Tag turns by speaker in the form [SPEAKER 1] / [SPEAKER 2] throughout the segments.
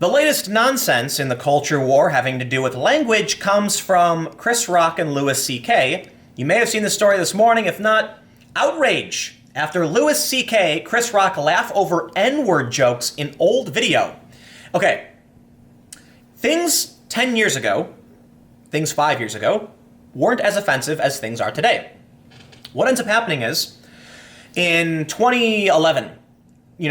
[SPEAKER 1] The latest nonsense in the culture war having to do with language comes from Chris Rock and Louis C.K. You may have seen the story this morning. If not, outrage after Louis C.K., Chris Rock laugh over N-word jokes in old video. Okay, things 10 years ago, things 5 years ago, weren't as offensive as things are today. What ends up happening is, in 2011,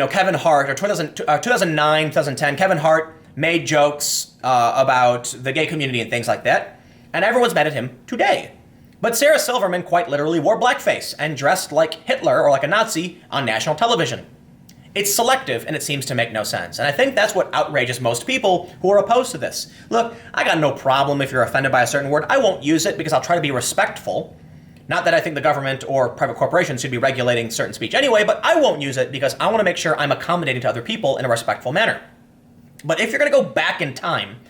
[SPEAKER 1] Kevin Hart, or 2009, 2010, Kevin Hart made jokes about the gay community and things like that, and everyone's mad at him today. But Sarah Silverman quite literally wore blackface and dressed like Hitler or like a Nazi on national television. It's selective, and it seems to make no sense. And I think that's what outrages most people who are opposed to this. Look, I got no problem if you're offended by a certain word. I won't use it because I'll try to be respectful. Not that I think the government or private corporations should be regulating certain speech anyway, but I won't use it because I want to make sure I'm accommodating to other people in a respectful manner. But if you're going to go back in time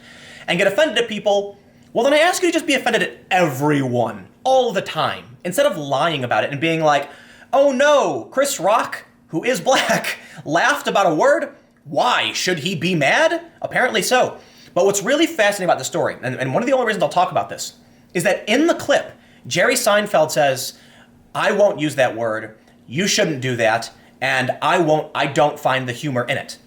[SPEAKER 1] and get offended at people, well, then I ask you to just be offended at everyone all the time, instead of lying about it and being like, oh no, Chris Rock, who is black, laughed about a word? Why? Should he be mad? Apparently so. But what's really fascinating about the story, and one of the only reasons I'll talk about this, is that in the clip, Jerry Seinfeld says, I won't use that word, you shouldn't do that, and I don't find the humor in it.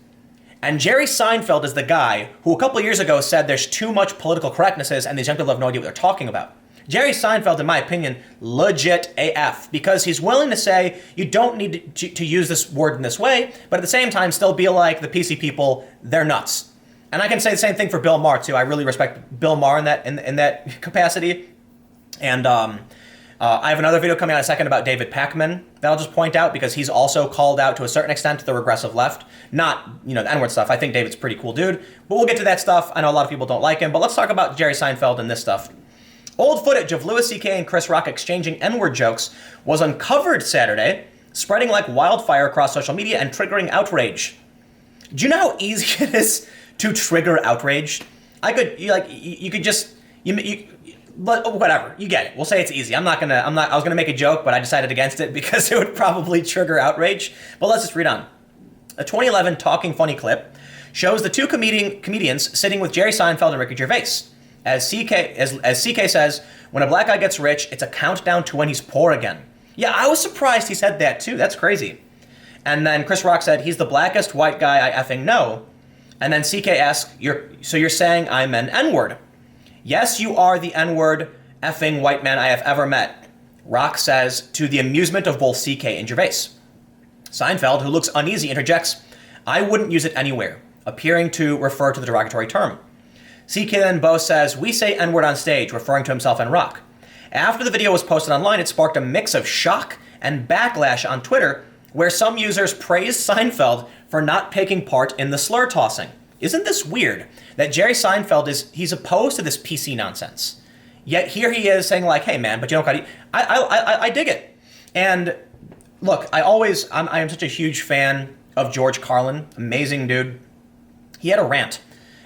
[SPEAKER 1] And Jerry Seinfeld is the guy who a couple years ago said there's too much political correctnesses and these young people have no idea what they're talking about. Jerry Seinfeld, in my opinion, legit AF, because he's willing to say you don't need to use this word in this way, but at the same time still be like the PC people, they're nuts. And I can say the same thing for Bill Maher too. I really respect Bill Maher in that capacity. And I have another video coming out in a second about David Pakman that I'll just point out because he's also called out to a certain extent the regressive left. Not, the N-word stuff. I think David's a pretty cool dude. But we'll get to that stuff. I know a lot of people don't like him. But let's talk about Jerry Seinfeld and this stuff. Old footage of Louis C.K. and Chris Rock exchanging N-word jokes was uncovered Saturday, spreading like wildfire across social media and triggering outrage. Do you know how easy it is to trigger outrage? But whatever, you get it. We'll say it's easy. I was gonna make a joke, but I decided against it because it would probably trigger outrage. But let's just read on. A 2011 Talking Funny clip shows the two comedians sitting with Jerry Seinfeld and Ricky Gervais. As CK says, when a black guy gets rich, it's a countdown to when he's poor again. Yeah, I was surprised he said that too. That's crazy. And then Chris Rock said, he's the blackest white guy I effing know. And then CK asked, so you're saying I'm an N-word? Yes, you are the N-word effing white man I have ever met. Rock says, to the amusement of both CK and Gervais. Seinfeld, who looks uneasy, interjects, I wouldn't use it anywhere, appearing to refer to the derogatory term. CK then both says, we say N-word on stage, referring to himself and Rock. After the video was posted online, it sparked a mix of shock and backlash on Twitter, where some users praised Seinfeld for not taking part in the slur tossing. Isn't this weird that Jerry Seinfeld he's opposed to this PC nonsense? Yet here he is saying like, hey man, but you don't gotta, I dig it. And look, I am such a huge fan of George Carlin, amazing dude. He had a rant.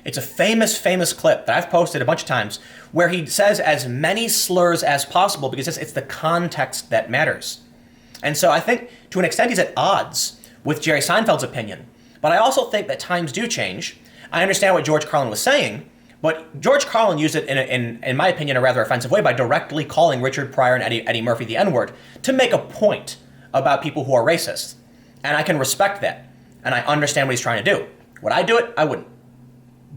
[SPEAKER 1] It's a famous clip that I've posted a bunch of times where he says as many slurs as possible because it's the context that matters. And so I think to an extent he's at odds with Jerry Seinfeld's opinion. But I also think that times do change. I understand what George Carlin was saying, but George Carlin used it in my opinion, a rather offensive way by directly calling Richard Pryor and Eddie Murphy the N-word to make a point about people who are racist. And I can respect that. And I understand what he's trying to do. Would I do it? I wouldn't.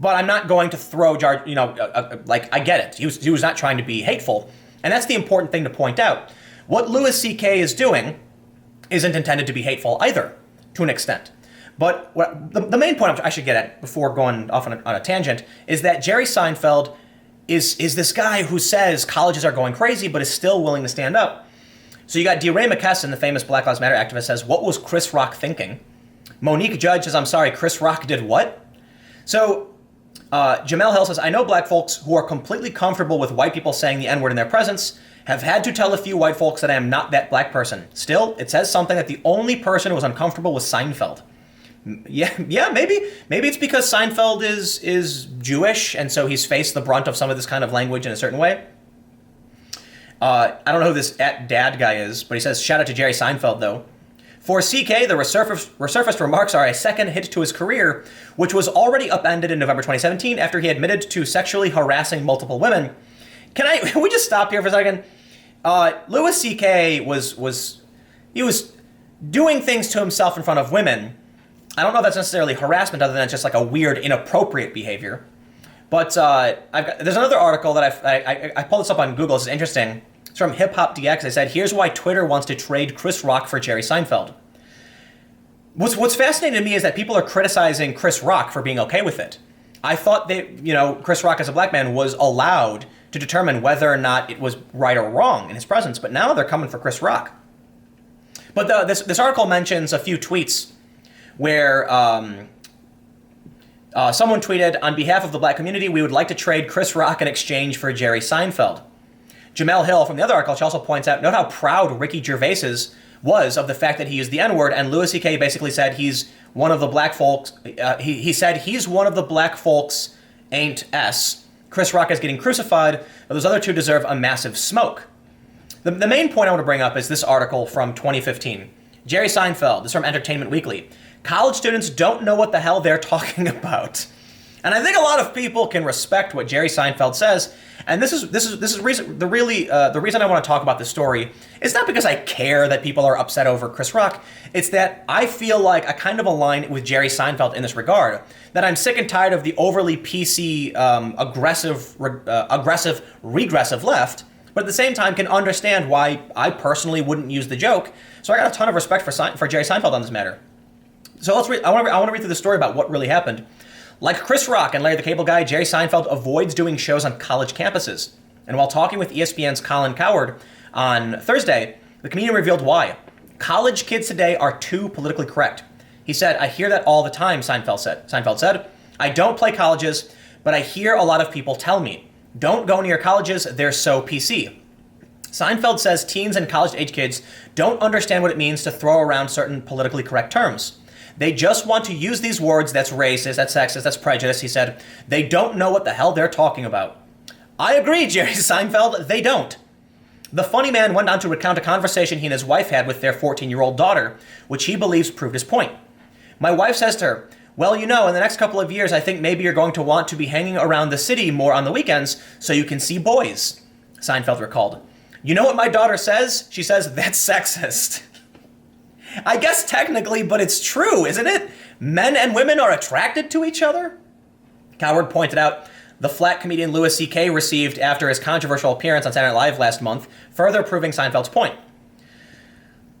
[SPEAKER 1] But I'm not going to throw, I get it. He was not trying to be hateful. And that's the important thing to point out. What Louis C.K. is doing isn't intended to be hateful either, to an extent. But the main point I should get at before going off on a tangent is that Jerry Seinfeld is this guy who says colleges are going crazy but is still willing to stand up. So you got DeRay McKesson, the famous Black Lives Matter activist, says, what was Chris Rock thinking? Monique Judge says, I'm sorry, Chris Rock did what? So Jamel Hill says, I know black folks who are completely comfortable with white people saying the N-word in their presence, have had to tell a few white folks that I am not that black person. Still, it says something that the only person who was uncomfortable was Seinfeld. Yeah, maybe it's because Seinfeld is Jewish, and so he's faced the brunt of some of this kind of language in a certain way. I don't know who this @dad guy is, but he says, shout out to Jerry Seinfeld, though. For CK, the resurfaced remarks are a second hit to his career, which was already upended in November 2017 after he admitted to sexually harassing multiple women. Can we just stop here for a second? Louis CK was doing things to himself in front of women. I don't know if that's necessarily harassment other than it's just like a weird, inappropriate behavior. But there's another article that I pulled this up on Google. This is interesting. It's from Hip Hop DX. They said, here's why Twitter wants to trade Chris Rock for Jerry Seinfeld. What's fascinating to me is that people are criticizing Chris Rock for being okay with it. I thought that, Chris Rock as a black man was allowed to determine whether or not it was right or wrong in his presence, but now they're coming for Chris Rock. But this article mentions a few tweets where someone tweeted, on behalf of the black community, we would like to trade Chris Rock in exchange for Jerry Seinfeld. Jamel Hill from the other article, she also points out, note how proud Ricky Gervais was of the fact that he used the N-word, and Louis C.K. basically said he's one of the black folks, he said he's one of the black folks ain't S. Chris Rock is getting crucified, but those other two deserve a massive smoke. The main point I want to bring up is this article from 2015. Jerry Seinfeld, this is from Entertainment Weekly. College students don't know what the hell they're talking about. And I think a lot of people can respect what Jerry Seinfeld says. And this is the reason I want to talk about this story is not because I care that people are upset over Chris Rock. It's that I feel like I kind of align with Jerry Seinfeld in this regard. That I'm sick and tired of the overly PC, aggressive, regressive left, but at the same time can understand why I personally wouldn't use the joke. So I got a ton of respect for Jerry Seinfeld on this matter. So I want to read through the story about what really happened. Like Chris Rock and Larry the Cable Guy, Jerry Seinfeld avoids doing shows on college campuses. And while talking with ESPN's Colin Cowherd on Thursday, the comedian revealed why. College kids today are too politically correct. He said, I hear that all the time, Seinfeld said. I don't play colleges, but I hear a lot of people tell me, don't go near colleges, they're so PC. Seinfeld says teens and college-age kids don't understand what it means to throw around certain politically correct terms. They just want to use these words that's racist, that's sexist, that's prejudice, he said. They don't know what the hell they're talking about. I agree, Jerry Seinfeld, they don't. The funny man went on to recount a conversation he and his wife had with their 14-year-old daughter, which he believes proved his point. My wife says to her, well, in the next couple of years, I think maybe you're going to want to be hanging around the city more on the weekends so you can see boys, Seinfeld recalled. You know what my daughter says? She says, that's sexist. I guess technically, but it's true, isn't it? Men and women are attracted to each other? Cowherd pointed out the flack comedian Louis C.K. received after his controversial appearance on Saturday Night Live last month, further proving Seinfeld's point.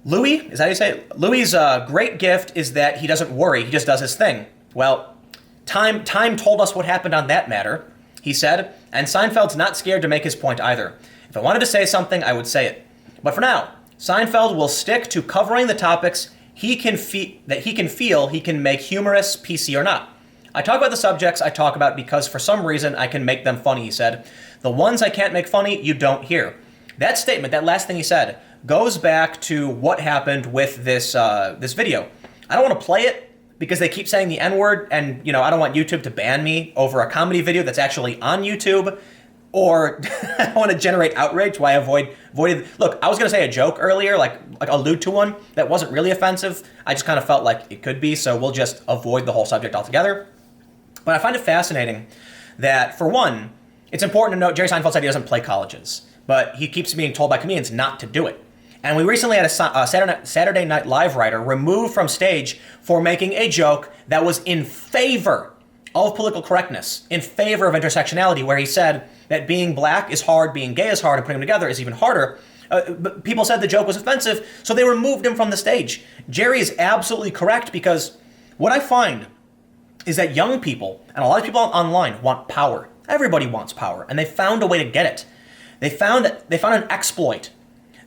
[SPEAKER 1] Louis, is that how you say it? Louis' great gift is that he doesn't worry, he just does his thing. Well, time told us what happened on that matter, he said, and Seinfeld's not scared to make his point either. If I wanted to say something, I would say it. But for now, Seinfeld will stick to covering the topics he can feel he can make humorous, PC or not. I talk about the subjects I talk about because for some reason I can make them funny, he said. The ones I can't make funny, you don't hear. That statement, that last thing he said, goes back to what happened with this video. I don't want to play it because they keep saying the N-word and, I don't want YouTube to ban me over a comedy video that's actually on YouTube. Or I want to generate outrage, why I avoided. Look, I was going to say a joke earlier, like allude to one that wasn't really offensive. I just kind of felt like it could be, so we'll just avoid the whole subject altogether. But I find it fascinating that, for one, it's important to note Jerry Seinfeld said he doesn't play colleges, but he keeps being told by comedians not to do it. And we recently had a Saturday Night Live writer removed from stage for making a joke that was in favor of political correctness, in favor of intersectionality, where he said that being black is hard, being gay is hard, and putting them together is even harder. But people said the joke was offensive, so they removed him from the stage. Jerry is absolutely correct, because what I find is that young people, and a lot of people online, want power. Everybody wants power, and they found a way to get it. They found an exploit.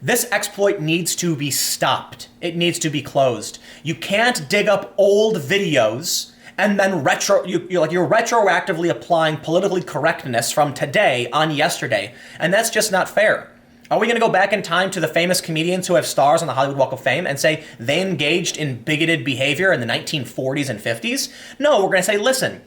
[SPEAKER 1] This exploit needs to be stopped. It needs to be closed. You can't dig up old videos and then you're retroactively applying politically correctness from today on yesterday. And that's just not fair. Are we going to go back in time to the famous comedians who have stars on the Hollywood Walk of Fame and say they engaged in bigoted behavior in the 1940s and 50s? No, we're going to say, listen,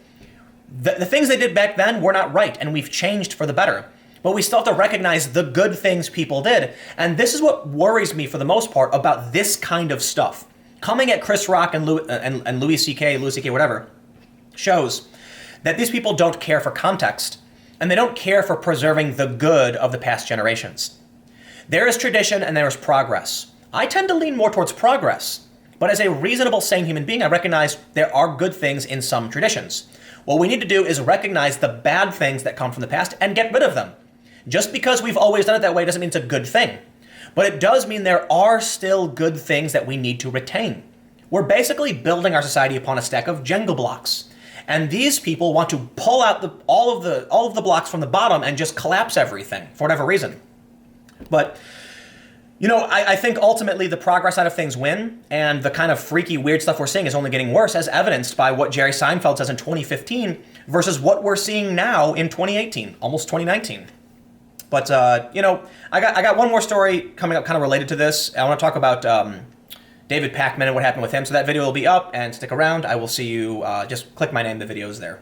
[SPEAKER 1] the things they did back then were not right, and we've changed for the better. But we still have to recognize the good things people did. And this is what worries me for the most part about this kind of stuff. coming at Chris Rock and Louis C.K., whatever, shows that these people don't care for context, and they don't care for preserving the good of the past generations. There is tradition and there is progress. I tend to lean more towards progress, but as a reasonable, sane human being, I recognize there are good things in some traditions. What we need to do is recognize the bad things that come from the past and get rid of them. Just because we've always done it that way doesn't mean it's a good thing. But it does mean there are still good things that we need to retain. We're basically building our society upon a stack of Jenga blocks. And these people want to pull out all of the blocks from the bottom and just collapse everything for whatever reason. But, you know, I think ultimately the progress side of things win, and the kind of freaky, weird stuff we're seeing is only getting worse, as evidenced by what Jerry Seinfeld says in 2015 versus what we're seeing now in 2018, almost 2019. But, you know, I got one more story coming up kind of related to this. I want to talk about David Pakman and what happened with him. So that video will be up, and stick around. I will see you. Just click my name. The video is there.